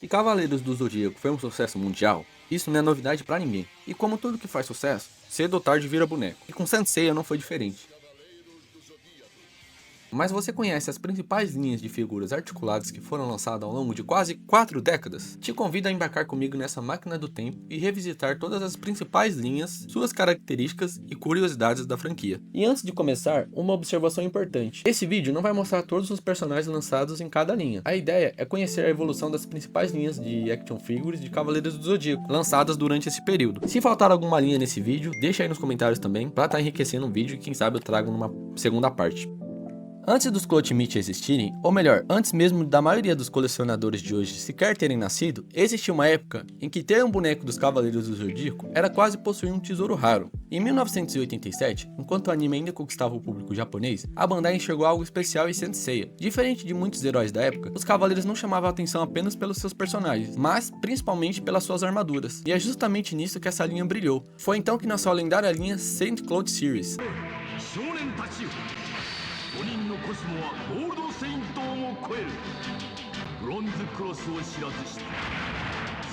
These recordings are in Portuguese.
Que Cavaleiros do Zodíaco foi um sucesso mundial, isso não é novidade pra ninguém. E como tudo que faz sucesso, cedo ou tarde vira boneco. E com Saint Seiya não foi diferente. Mas você conhece as principais linhas de figuras articuladas que foram lançadas ao longo de quase 4 décadas? Te convido a embarcar comigo nessa máquina do tempo e revisitar todas as principais linhas, suas características e curiosidades da franquia. E antes de começar, uma observação importante. Esse vídeo não vai mostrar todos os personagens lançados em cada linha. A ideia é conhecer a evolução das principais linhas de action figures de Cavaleiros do Zodíaco, lançadas durante esse período. Se faltar alguma linha nesse vídeo, deixa aí nos comentários também, pra estar enriquecendo o vídeo e quem sabe eu trago numa segunda parte. Antes dos Clothmith existirem, ou melhor, antes mesmo da maioria dos colecionadores de hoje sequer terem nascido, existia uma época em que ter um boneco dos Cavaleiros do Zodíaco era quase possuir um tesouro raro. Em 1987, enquanto o anime ainda conquistava o público japonês, a Bandai enxergou algo especial em Saint Seiya. Diferente de muitos heróis da época, os Cavaleiros não chamavam a atenção apenas pelos seus personagens, mas principalmente pelas suas armaduras. E é justamente nisso que essa linha brilhou. Foi então que nasceu a lendária linha Saint Cloth Series. 5人のコスモはゴールドセイントを超える。ブロンズクロスを知らずして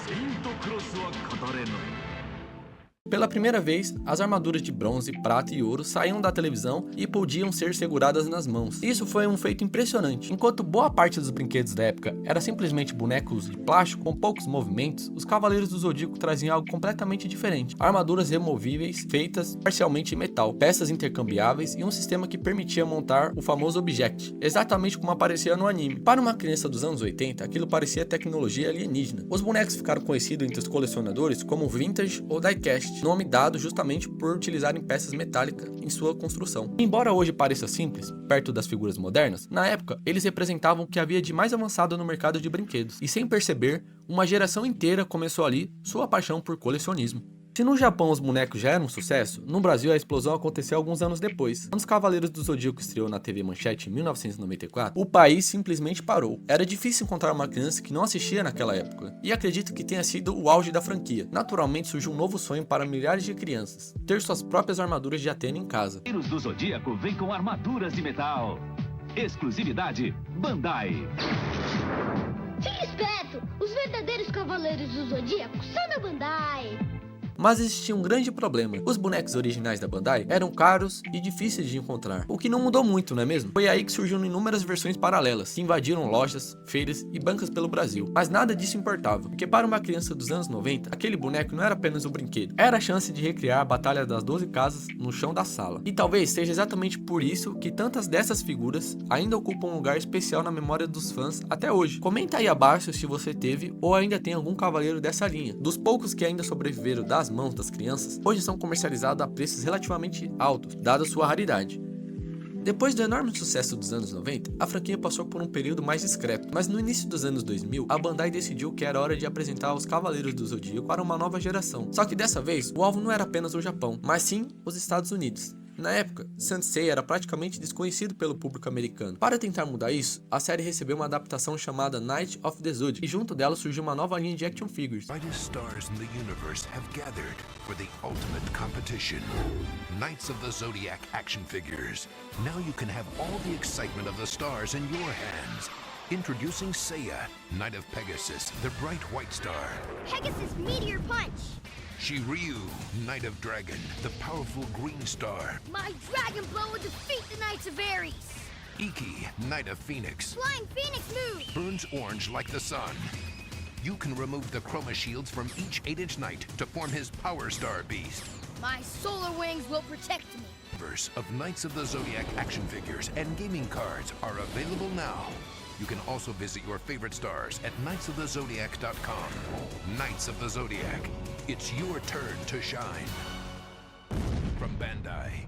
セイントクロスは語れない。 Pela primeira vez, as armaduras de bronze, prata e ouro saíam da televisão e podiam ser seguradas nas mãos. Isso foi um feito impressionante. Enquanto boa parte dos brinquedos da época era simplesmente bonecos de plástico com poucos movimentos, os Cavaleiros do Zodíaco traziam algo completamente diferente. Armaduras removíveis, feitas parcialmente em metal, peças intercambiáveis e um sistema que permitia montar o famoso Object, exatamente como aparecia no anime. Para uma criança dos anos 80, aquilo parecia tecnologia alienígena. Os bonecos ficaram conhecidos entre os colecionadores como Vintage ou Diecast, nome dado justamente por utilizarem peças metálicas em sua construção. Embora hoje pareça simples, perto das figuras modernas, na época eles representavam o que havia de mais avançado no mercado de brinquedos, e sem perceber, uma geração inteira começou ali sua paixão por colecionismo. Se no Japão os bonecos já eram um sucesso, no Brasil a explosão aconteceu alguns anos depois. Quando os Cavaleiros do Zodíaco estreou na TV Manchete em 1994, o país simplesmente parou. Era difícil encontrar uma criança que não assistia naquela época, e acredito que tenha sido o auge da franquia. Naturalmente surgiu um novo sonho para milhares de crianças, ter suas próprias armaduras de Athena em casa. Cavaleiros do Zodíaco vem com armaduras de metal. Exclusividade Bandai. Fique esperto! Os verdadeiros Cavaleiros do Zodíaco são da Bandai! Mas existia um grande problema. Os bonecos originais da Bandai eram caros e difíceis de encontrar, o que não mudou muito, não é mesmo? Foi aí que surgiram inúmeras versões paralelas, que invadiram lojas, feiras e bancas pelo Brasil. Mas nada disso importava, porque para uma criança dos anos 90, aquele boneco não era apenas um brinquedo, era a chance de recriar a Batalha das 12 Casas no chão da sala. E talvez seja exatamente por isso que tantas dessas figuras ainda ocupam um lugar especial na memória dos fãs até hoje. Comenta aí abaixo se você teve ou ainda tem algum cavaleiro dessa linha. Dos poucos que ainda sobreviveram das mãos das crianças, hoje são comercializados a preços relativamente altos, dada sua raridade. Depois do enorme sucesso dos anos 90, a franquia passou por um período mais discreto, mas no início dos anos 2000, a Bandai decidiu que era hora de apresentar os Cavaleiros do Zodíaco para uma nova geração. Só que dessa vez, o alvo não era apenas o Japão, mas sim os Estados Unidos. Na época, Saint Seiya era praticamente desconhecido pelo público americano. Para tentar mudar isso, a série recebeu uma adaptação chamada Knight of the Zodiac, e junto dela surgiu uma nova linha de action figures. Brightest stars in the universe have gathered for the ultimate competition. Knights of the Zodiac action figures. Now you can have all the excitement of the stars in your hands. Introducing Seiya, Knight of Pegasus, the bright white star. Pegasus Meteor Punch! Shiryu, Knight of Dragon, the powerful green star. My Dragon Blow will defeat the Knights of Ares! Iki, Knight of Phoenix, Flying Phoenix move! burns orange like the sun. You can remove the chroma shields from each 8-inch knight to form his Power Star Beast. My Solar Wings will protect me! Universe of Knights of the Zodiac action figures and gaming cards are available now. You can also visit your favorite stars at knightsofthezodiac.com. Knights of the Zodiac. It's your turn to shine. From Bandai.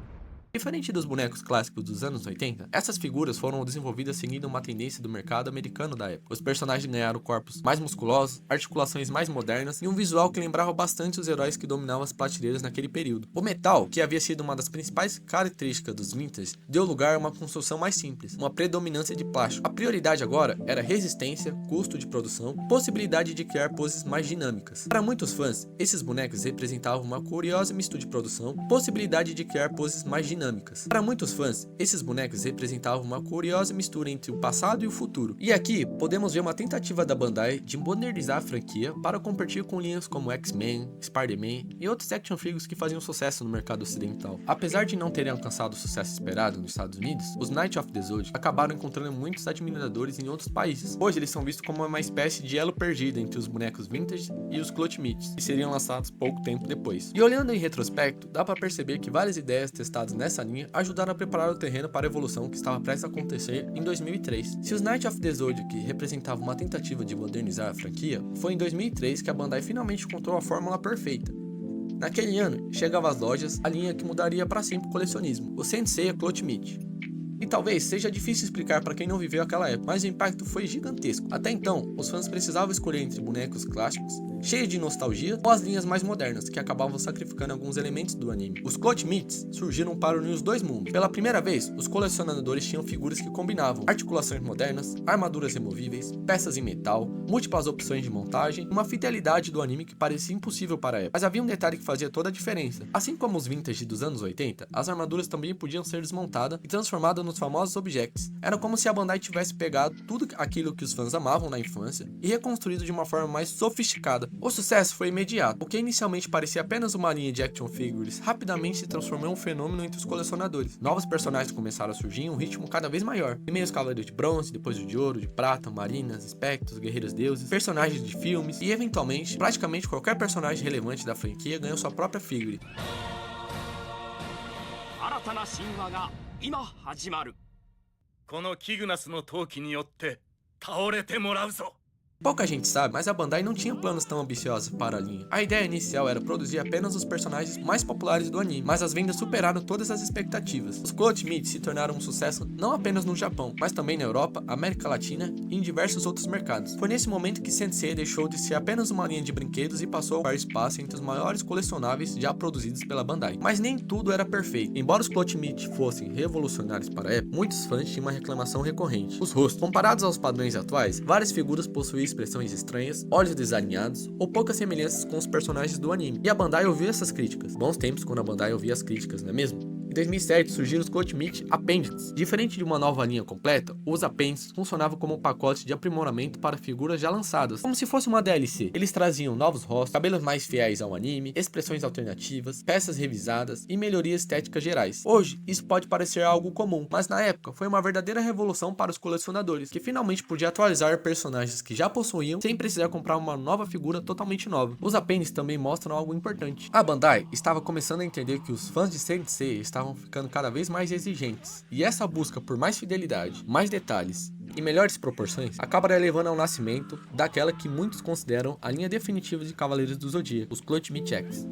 Diferente dos bonecos clássicos dos anos 80, essas figuras foram desenvolvidas seguindo uma tendência do mercado americano da época. Os personagens ganharam corpos mais musculosos, articulações mais modernas e um visual que lembrava bastante os heróis que dominavam as prateleiras naquele período. O metal, que havia sido uma das principais características dos vintage, deu lugar a uma construção mais simples, uma predominância de plástico. A prioridade agora era resistência, custo de produção, possibilidade de criar poses mais dinâmicas. Para muitos fãs, esses bonecos representavam uma curiosa mistura de produção, possibilidade de criar poses mais dinâmicas dinâmicas. Para muitos fãs, esses bonecos representavam uma curiosa mistura entre o passado e o futuro. E aqui podemos ver uma tentativa da Bandai de modernizar a franquia para competir com linhas como X-Men, Spider-Man e outros action figures que faziam sucesso no mercado ocidental. Apesar de não terem alcançado o sucesso esperado nos Estados Unidos, os Knights of the Zodiac acabaram encontrando muitos admiradores em outros países. Hoje eles são vistos como uma espécie de elo perdido entre os bonecos vintage e os Clutch Meets, que seriam lançados pouco tempo depois. E olhando em retrospecto, dá para perceber que várias ideias testadas nessa linha ajudaram a preparar o terreno para a evolução que estava prestes a acontecer em 2003. Se os Knights of the Zodiac representavam uma tentativa de modernizar a franquia, foi em 2003 que a Bandai finalmente encontrou a fórmula perfeita. Naquele ano, chegava às lojas a linha que mudaria para sempre o colecionismo, o Senseiya Clutch Meet. E talvez seja difícil explicar para quem não viveu aquela época, mas o impacto foi gigantesco. Até então, os fãs precisavam escolher entre bonecos clássicos, cheios de nostalgia, ou as linhas mais modernas, que acabavam sacrificando alguns elementos do anime. Os Clutch Meets surgiram para unir os dois mundos. Pela primeira vez, os colecionadores tinham figuras que combinavam articulações modernas, armaduras removíveis, peças em metal, múltiplas opções de montagem, uma fidelidade do anime que parecia impossível para a época. Mas havia um detalhe que fazia toda a diferença. Assim como os vintage dos anos 80, as armaduras também podiam ser desmontadas e transformadas nos famosos objects. Era como se a Bandai tivesse pegado tudo aquilo que os fãs amavam na infância e reconstruído de uma forma mais sofisticada. O sucesso foi imediato. O que inicialmente parecia apenas uma linha de action figures rapidamente se transformou em um fenômeno entre os colecionadores. Novos personagens começaram a surgir em um ritmo cada vez maior. Primeiro os Cavaleiros de Bronze, depois os de Ouro, de Prata, Marinas, Espectros, Guerreiros Deuses, personagens de filmes e, eventualmente, praticamente qualquer personagem relevante da franquia ganhou sua própria figure. Pouca gente sabe, mas a Bandai não tinha planos tão ambiciosos para a linha. A ideia inicial era produzir apenas os personagens mais populares do anime, mas as vendas superaram todas as expectativas. Os Clutch Meets se tornaram um sucesso não apenas no Japão, mas também na Europa, América Latina e em diversos outros mercados. Foi nesse momento que Senseiya deixou de ser apenas uma linha de brinquedos e passou a ocupar espaço entre os maiores colecionáveis já produzidos pela Bandai. Mas nem tudo era perfeito. Embora os Clutch Meets fossem revolucionários para a época, muitos fãs tinham uma reclamação recorrente: os rostos. Comparados aos padrões atuais, várias figuras possuíam expressões estranhas, olhos desalinhados ou poucas semelhanças com os personagens do anime. E a Bandai ouviu essas críticas. Bons tempos quando a Bandai ouvia as críticas, não é mesmo? Em 2007 surgiram os Clutch Meet Appendices. Diferente de uma nova linha completa, os apêndices funcionavam como um pacote de aprimoramento para figuras já lançadas, como se fosse uma DLC. Eles traziam novos rostos, cabelos mais fiéis ao anime, expressões alternativas, peças revisadas e melhorias estéticas gerais. Hoje, isso pode parecer algo comum, mas na época foi uma verdadeira revolução para os colecionadores, que finalmente podia atualizar personagens que já possuíam sem precisar comprar uma nova figura totalmente nova. Os apêndices também mostram algo importante. A Bandai estava começando a entender que os fãs de Senseiya estavam ficando cada vez mais exigentes, e essa busca por mais fidelidade, mais detalhes e melhores proporções acabará levando ao nascimento daquela que muitos consideram a linha definitiva de Cavaleiros do Zodíaco, os Clutch Meet X.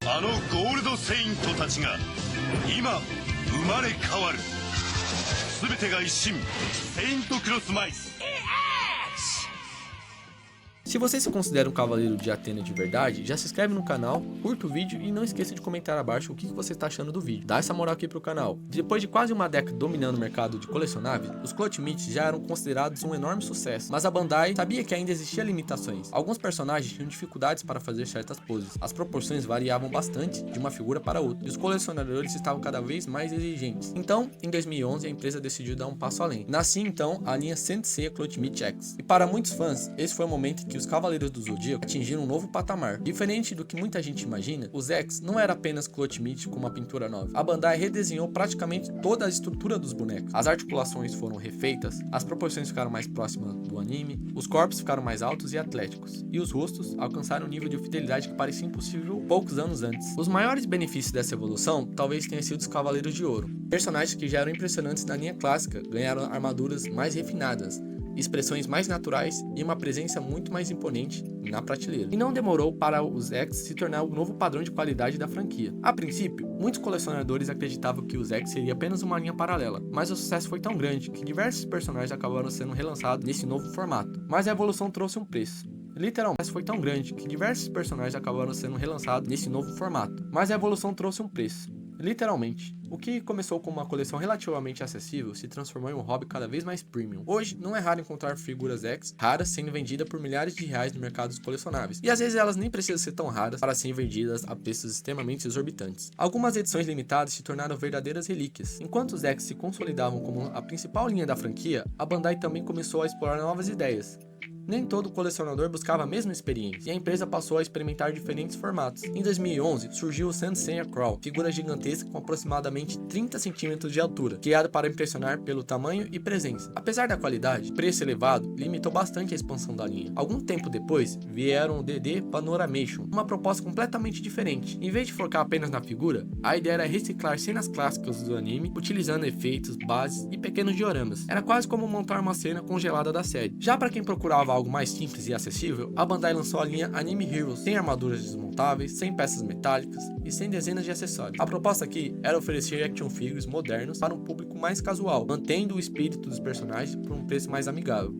Se você se considera um cavaleiro de Athena de verdade, já se inscreve no canal, curta o vídeo e não esqueça de comentar abaixo o que você está achando do vídeo. Dá essa moral aqui pro canal. Depois de quase uma década dominando o mercado de colecionáveis, os Clutch Meets já eram considerados um enorme sucesso, mas a Bandai sabia que ainda existiam limitações. Alguns personagens tinham dificuldades para fazer certas poses, as proporções variavam bastante de uma figura para outra, e os colecionadores estavam cada vez mais exigentes. Então, em 2011, a empresa decidiu dar um passo além. Nascia então a linha Senseiya Clutch Meet X. E para muitos fãs, esse foi o momento em que os Cavaleiros do Zodíaco atingiram um novo patamar. Diferente do que muita gente imagina, os X não era apenas Clutch Meet com uma pintura nova. A Bandai redesenhou praticamente toda a estrutura dos bonecos. As articulações foram refeitas, as proporções ficaram mais próximas do anime, os corpos ficaram mais altos e atléticos, e os rostos alcançaram um nível de fidelidade que parecia impossível poucos anos antes. Os maiores benefícios dessa evolução talvez tenham sido os Cavaleiros de Ouro. Personagens que já eram impressionantes na linha clássica ganharam armaduras mais refinadas, expressões mais naturais e uma presença muito mais imponente na prateleira. E não demorou para os X se tornar o novo padrão de qualidade da franquia. A princípio, muitos colecionadores acreditavam que os X seria apenas uma linha paralela, mas o sucesso foi tão grande que diversos personagens acabaram sendo relançados nesse novo formato. Mas a evolução trouxe um preço. Literalmente, foi tão grande que diversos personagens acabaram sendo relançados nesse novo formato. Mas a evolução trouxe um preço. Literalmente, O que começou como uma coleção relativamente acessível se transformou em um hobby cada vez mais premium. Hoje, não é raro encontrar figuras X raras sendo vendidas por milhares de reais no mercado dos colecionáveis, e às vezes elas nem precisam ser tão raras para serem vendidas a preços extremamente exorbitantes. Algumas edições limitadas se tornaram verdadeiras relíquias. Enquanto os X se consolidavam como a principal linha da franquia, a Bandai também começou a explorar novas ideias. Nem todo colecionador buscava a mesma experiência, e a empresa passou a experimentar diferentes formatos. Em 2011, surgiu o Sanseiya Crawl, figura gigantesca com aproximadamente 30 centímetros de altura, criada para impressionar pelo tamanho e presença. Apesar da qualidade, preço elevado limitou bastante a expansão da linha. Algum tempo depois, vieram o DD Panoramation, uma proposta completamente diferente. Em vez de focar apenas na figura, a ideia era reciclar cenas clássicas do anime, utilizando efeitos, bases e pequenos dioramas. Era quase como montar uma cena congelada da série. Já para quem procurava algo mais simples e acessível, a Bandai lançou a linha Anime Heroes, sem armaduras desmontáveis, sem peças metálicas e sem dezenas de acessórios. A proposta aqui era oferecer action figures modernos para um público mais casual, mantendo o espírito dos personagens por um preço mais amigável.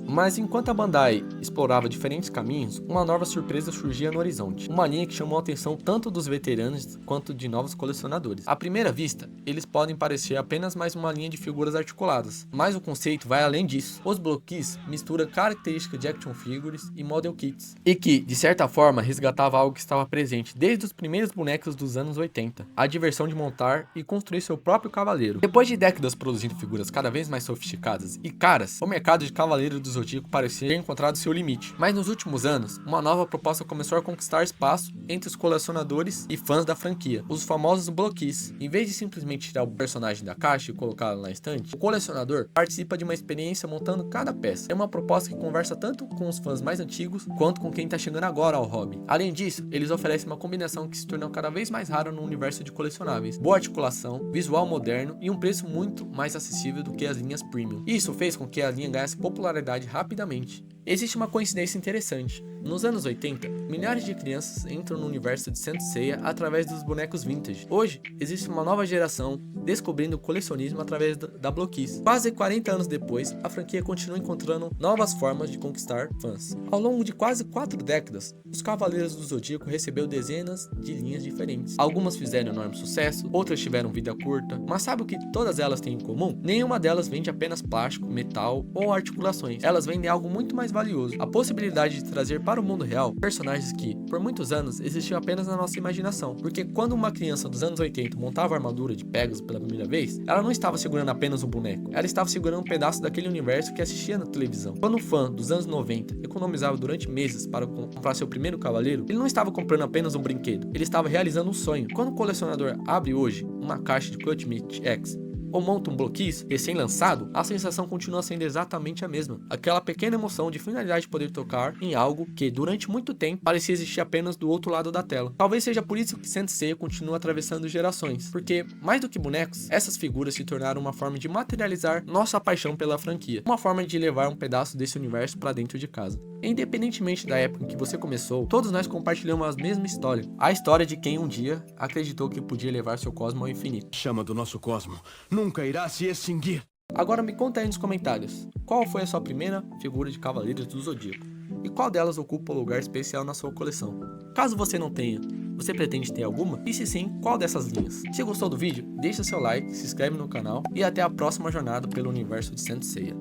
Mas enquanto a Bandai explorava diferentes caminhos, uma nova surpresa surgia no horizonte. Uma linha que chamou a atenção tanto dos veteranos quanto de novos colecionadores. À primeira vista, eles podem parecer apenas mais uma linha de figuras articuladas, mas o conceito vai além disso. Os Block Keys misturam características de action figures e model kits, e que, de certa forma, resgatava algo que estava presente desde os primeiros bonecos dos anos 80, a diversão de montar e construir seu próprio cavaleiro. Depois de décadas produzindo figuras cada vez mais sofisticadas e caras, o mercado de cavaleiro do Zodíaco parecia ter encontrado seu limite. Mas nos últimos anos, uma nova proposta começou a conquistar espaço entre os colecionadores e fãs da franquia, os famosos Block Keys. Em vez de simplesmente tirar o personagem da caixa e colocá-lo na estante, o colecionador participa de uma experiência montando cada peça. É uma proposta que conversa tanto com os fãs mais antigos quanto com quem está chegando agora ao hobby. Além disso, eles oferecem uma combinação que se tornou cada vez mais rara no universo de colecionáveis: boa articulação, visual moderno e um preço muito mais acessível do que as linhas premium. Isso fez com que a linha ganhasse popularidade rapidamente. Existe uma coincidência interessante. Nos anos 80, milhares de crianças entram no universo de Sanseiya através dos bonecos vintage. Hoje, existe uma nova geração descobrindo o colecionismo através da Block Keys. Quase 40 anos depois, a franquia continua encontrando novas formas de conquistar fãs. Ao longo de quase 4 décadas, os Cavaleiros do Zodíaco recebeu dezenas de linhas diferentes. Algumas fizeram enorme sucesso, outras tiveram vida curta, mas sabe o que todas elas têm em comum? Nenhuma delas vende apenas plástico, metal ou articulações. Elas vendem algo muito mais valioso: a possibilidade de trazer para o mundo real personagens que, por muitos anos, existiam apenas na nossa imaginação. Porque quando uma criança dos anos 80 montava a armadura de Pegasus pela primeira vez, ela não estava segurando apenas um boneco, ela estava segurando um pedaço daquele universo que assistia na televisão. Quando um fã dos anos 90 economizava durante meses para comprar seu primeiro cavaleiro, ele não estava comprando apenas um brinquedo, ele estava realizando um sonho. Quando o colecionador abre hoje uma caixa de Ultimate X ou monta um Block Keys recém-lançado, a sensação continua sendo exatamente a mesma. Aquela pequena emoção de finalidade de poder tocar em algo que, durante muito tempo, parecia existir apenas do outro lado da tela. Talvez seja por isso que Sanseiya continua atravessando gerações, porque, mais do que bonecos, essas figuras se tornaram uma forma de materializar nossa paixão pela franquia, uma forma de levar um pedaço desse universo para dentro de casa. Independentemente da época em que você começou, todos nós compartilhamos a mesma história. A história de quem um dia acreditou que podia levar seu cosmo ao infinito. A chama do nosso cosmo nunca irá se extinguir. Agora me conta aí nos comentários, qual foi a sua primeira figura de Cavaleiros do Zodíaco? E qual delas ocupa um lugar especial na sua coleção? Caso você não tenha, você pretende ter alguma? E se sim, qual dessas linhas? Se gostou do vídeo, deixa seu like, se inscreve no canal e até a próxima jornada pelo universo de Sanseiya.